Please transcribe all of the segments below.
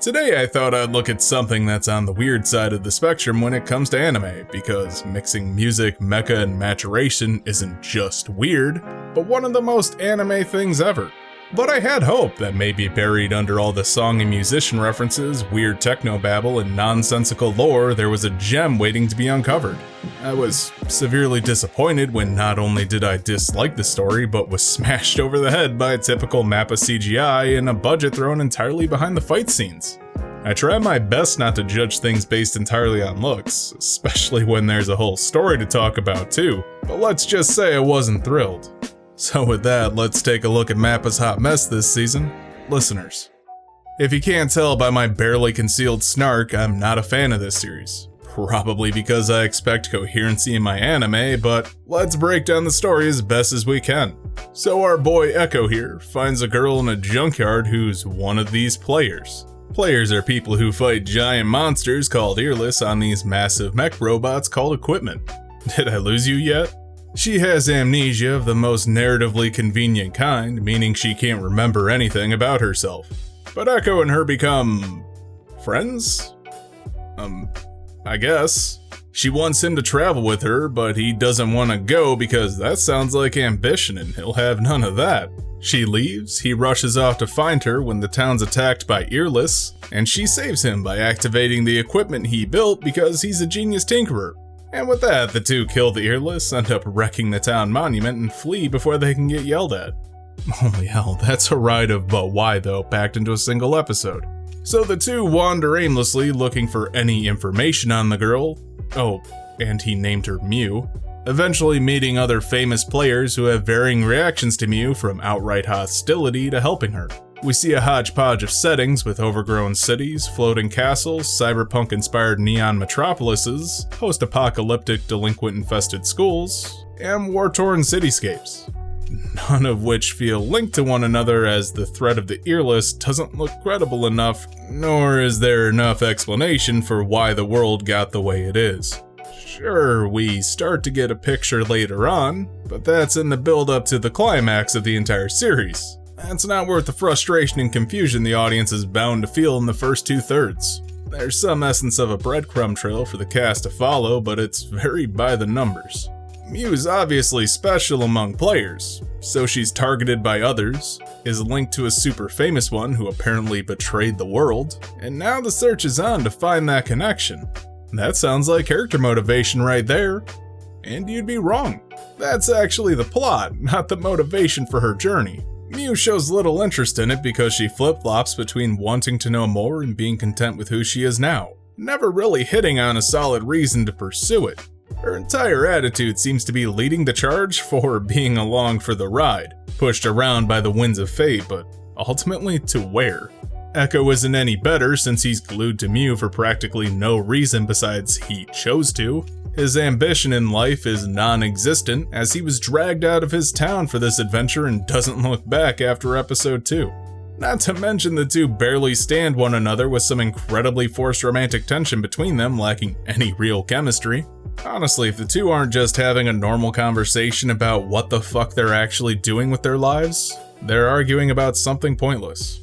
Today I thought I'd look at something that's on the weird side of the spectrum when it comes to anime, because mixing music, mecha, and maturation isn't just weird, but one of the most anime things ever. But I had hope that maybe buried under all the song and musician references, weird technobabble, and nonsensical lore, there was a gem waiting to be uncovered. I was severely disappointed when not only did I dislike the story, but was smashed over the head by a typical Mappa CGI and a budget thrown entirely behind the fight scenes. I try my best not to judge things based entirely on looks, especially when there's a whole story to talk about too, but let's just say I wasn't thrilled. So with that, let's take a look at Mappa's hot mess this season. Listeners, if you can't tell by my barely concealed snark, I'm not a fan of this series. Probably because I expect coherency in my anime, but let's break down the story as best as we can. So our boy Echo here finds a girl in a junkyard who's one of these players. Players are people who fight giant monsters called earless on these massive mech robots called equipment. Did I lose you yet? She has amnesia of the most narratively convenient kind, meaning she can't remember anything about herself. But Echo and her become friends? I guess. She wants him to travel with her, but he doesn't want to go because that sounds like ambition and he'll have none of that. She leaves, he rushes off to find her when the town's attacked by earless, and she saves him by activating the equipment he built because he's a genius tinkerer. And with that, the two kill the earless, end up wrecking the town monument, and flee before they can get yelled at. Holy hell, that's a ride of but why though, packed into a single episode. So the two wander aimlessly looking for any information on the girl. Oh, and he named her Mew. Eventually meeting other famous players who have varying reactions to Mew, from outright hostility to helping her. We see a hodgepodge of settings with overgrown cities, floating castles, cyberpunk-inspired neon metropolises, post-apocalyptic delinquent-infested schools, and war-torn cityscapes. None of which feel linked to one another, as the threat of the earless doesn't look credible enough, nor is there enough explanation for why the world got the way it is. Sure, we start to get a picture later on, but that's in the build-up to the climax of the entire series. That's not worth the frustration and confusion the audience is bound to feel in the first two-thirds. There's some essence of a breadcrumb trail for the cast to follow, but it's very by the numbers. Mew's obviously special among players, so she's targeted by others, is linked to a super famous one who apparently betrayed the world, and now the search is on to find that connection. That sounds like character motivation right there. And you'd be wrong. That's actually the plot, not the motivation for her journey. Mew shows little interest in it because she flip-flops between wanting to know more and being content with who she is now, never really hitting on a solid reason to pursue it. Her entire attitude seems to be leading the charge for being along for the ride, pushed around by the winds of fate, but ultimately to where? Echo isn't any better since he's glued to Mew for practically no reason besides he chose to. His ambition in life is non-existent, as he was dragged out of his town for this adventure and doesn't look back after episode 2. Not to mention the two barely stand one another, with some incredibly forced romantic tension between them lacking any real chemistry. Honestly, if the two aren't just having a normal conversation about what the fuck they're actually doing with their lives, they're arguing about something pointless.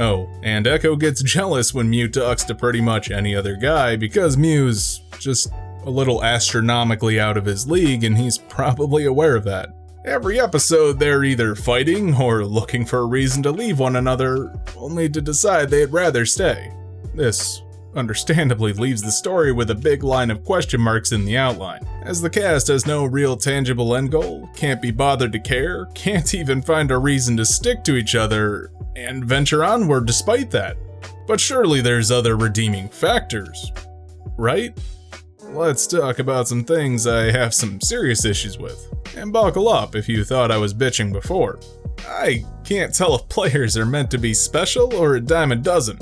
Oh, and Echo gets jealous when Mew talks to pretty much any other guy because Mew's just a little astronomically out of his league, and he's probably aware of that. Every episode they're either fighting or looking for a reason to leave one another, only to decide they'd rather stay. This understandably leaves the story with a big line of question marks in the outline, as the cast has no real tangible end goal, can't be bothered to care, can't even find a reason to stick to each other, and venture onward despite that. But surely there's other redeeming factors, right? Let's talk about some things I have some serious issues with. And buckle up if you thought I was bitching before. I can't tell if players are meant to be special or a dime a dozen.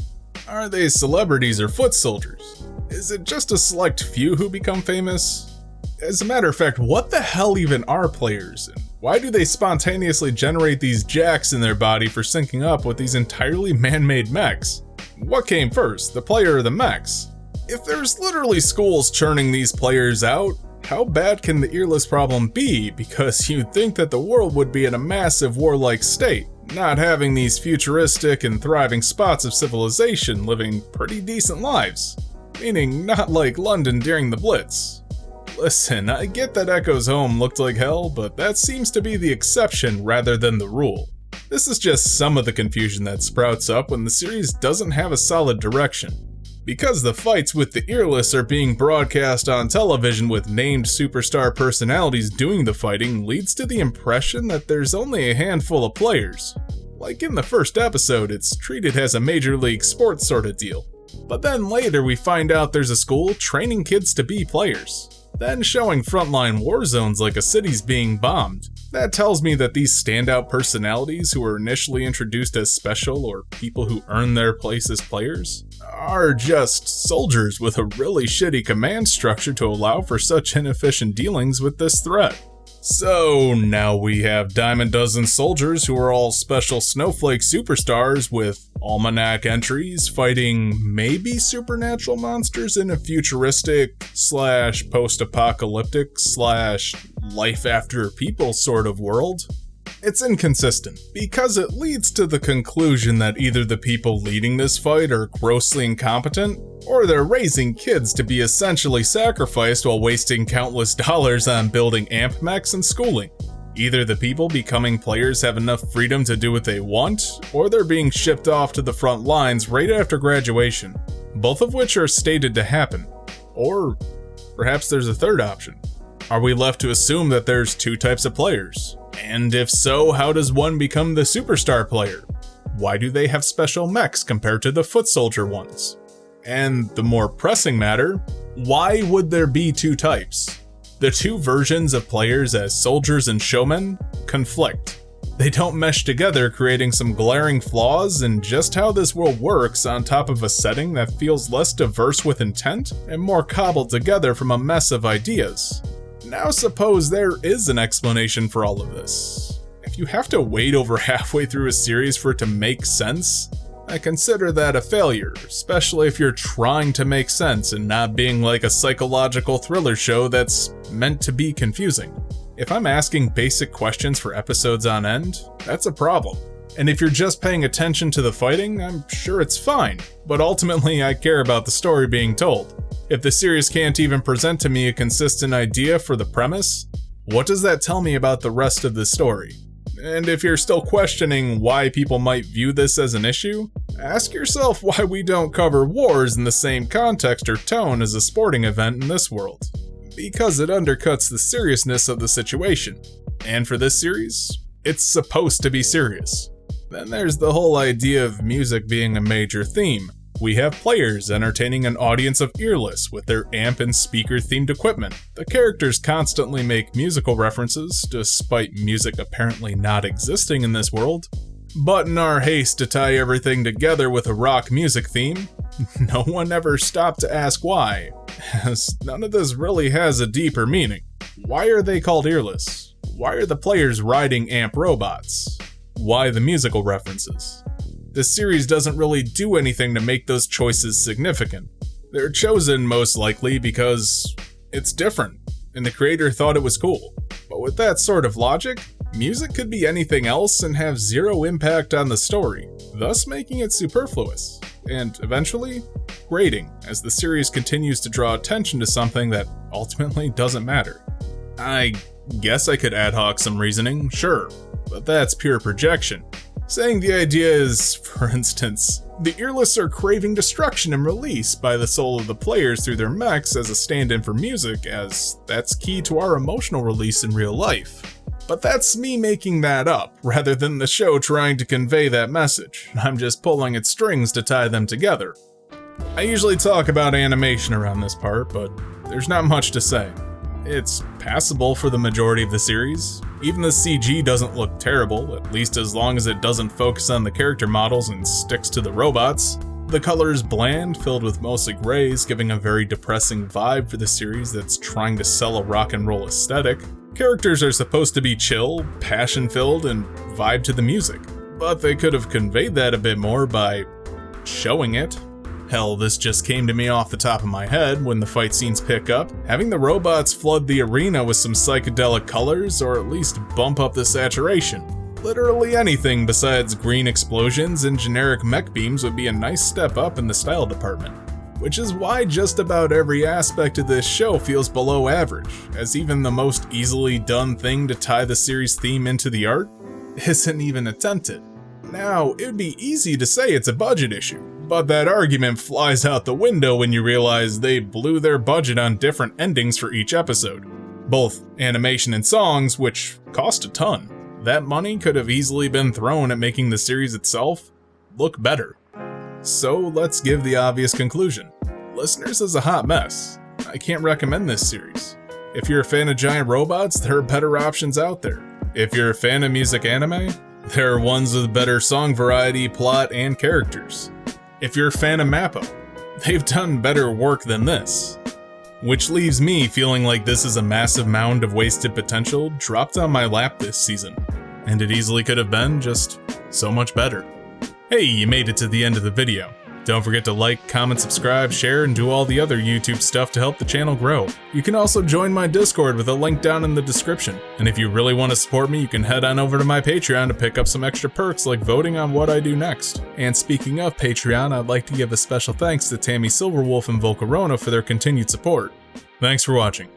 Are they celebrities or foot soldiers? Is it just a select few who become famous? As a matter of fact, what the hell even are players? And why do they spontaneously generate these jacks in their body for syncing up with these entirely man-made mechs? What came first, the player or the mechs? If there's literally schools churning these players out, how bad can the earless problem be? Because you'd think that the world would be in a massive warlike state. not having these futuristic and thriving spots of civilization living pretty decent lives. Meaning not like London during the Blitz. Listen, I get that Echo's home looked like hell, but that seems to be the exception rather than the rule. This is just some of the confusion that sprouts up when the series doesn't have a solid direction. Because the fights with the Earless are being broadcast on television with named superstar personalities doing the fighting leads to the impression that there's only a handful of players. Like in the first episode, it's treated as a major league sports sort of deal. But then later we find out there's a school training kids to be players. Then showing frontline war zones like a city's being bombed. That tells me that these standout personalities who were initially introduced as special or people who earn their place as players are just soldiers with a really shitty command structure to allow for such inefficient dealings with this threat. So now we have dime a dozen soldiers who are all special snowflake superstars with almanac entries fighting maybe supernatural monsters in a futuristic / post-apocalyptic / life after people sort of world. It's inconsistent, because it leads to the conclusion that either the people leading this fight are grossly incompetent, or they're raising kids to be essentially sacrificed while wasting countless dollars on building amp mechs and schooling. Either the people becoming players have enough freedom to do what they want, or they're being shipped off to the front lines right after graduation, both of which are stated to happen. Or perhaps there's a third option. Are we left to assume that there's two types of players? And if so, how does one become the superstar player? Why do they have special mechs compared to the foot soldier ones? And the more pressing matter, why would there be two types? The two versions of players as soldiers and showmen conflict. They don't mesh together, creating some glaring flaws in just how this world works on top of a setting that feels less diverse with intent and more cobbled together from a mess of ideas. Now suppose there is an explanation for all of this. If you have to wait over halfway through a series for it to make sense, I consider that a failure, especially if you're trying to make sense and not being like a psychological thriller show that's meant to be confusing. If I'm asking basic questions for episodes on end, that's a problem. And if you're just paying attention to the fighting, I'm sure it's fine, but ultimately I care about the story being told. If the series can't even present to me a consistent idea for the premise, what does that tell me about the rest of the story? And if you're still questioning why people might view this as an issue, ask yourself why we don't cover wars in the same context or tone as a sporting event in this world. Because it undercuts the seriousness of the situation. And for this series, it's supposed to be serious. Then there's the whole idea of music being a major theme. We have players entertaining an audience of earless with their amp and speaker-themed equipment. The characters constantly make musical references, despite music apparently not existing in this world. But in our haste to tie everything together with a rock music theme, no one ever stopped to ask why, as none of this really has a deeper meaning. Why are they called earless? Why are the players riding amp robots? Why the musical references? This series doesn't really do anything to make those choices significant. They're chosen most likely because it's different, and the creator thought it was cool. But with that sort of logic, music could be anything else and have zero impact on the story, thus making it superfluous, and eventually, grating, as the series continues to draw attention to something that ultimately doesn't matter. I guess I could ad hoc some reasoning, sure, but that's pure projection. Saying the idea is, for instance, the earless are craving destruction and release by the soul of the players through their mechs as a stand-in for music, as that's key to our emotional release in real life. But that's me making that up, rather than the show trying to convey that message. I'm just pulling at strings to tie them together. I usually talk about animation around this part, but there's not much to say. It's passable for the majority of the series. Even the CG doesn't look terrible, at least as long as it doesn't focus on the character models and sticks to the robots. The color is bland, filled with mostly grays, giving a very depressing vibe for the series that's trying to sell a rock and roll aesthetic. Characters are supposed to be chill, passion-filled, and vibe to the music. But they could have conveyed that a bit more by showing it. Hell, this just came to me off the top of my head when the fight scenes pick up. Having the robots flood the arena with some psychedelic colors, or at least bump up the saturation. Literally anything besides green explosions and generic mech beams would be a nice step up in the style department. Which is why just about every aspect of this show feels below average, as even the most easily done thing to tie the series theme into the art isn't even attempted. Now, it'd be easy to say it's a budget issue, but that argument flies out the window when you realize they blew their budget on different endings for each episode. Both animation and songs, which cost a ton. That money could have easily been thrown at making the series itself look better. So let's give the obvious conclusion. Listeners is a hot mess. I can't recommend this series. If you're a fan of giant robots, there are better options out there. If you're a fan of music anime, there are ones with better song variety, plot, and characters. If you're a fan of Mappa, they've done better work than this. Which leaves me feeling like this is a massive mound of wasted potential dropped on my lap this season. And it easily could have been just so much better. Hey, you made it to the end of the video. Don't forget to like, comment, subscribe, share, and do all the other YouTube stuff to help the channel grow. You can also join my Discord with a link down in the description. And if you really want to support me, you can head on over to my Patreon to pick up some extra perks like voting on what I do next. And speaking of Patreon, I'd like to give a special thanks to Tammy Silverwolf and Volcarona for their continued support. Thanks for watching.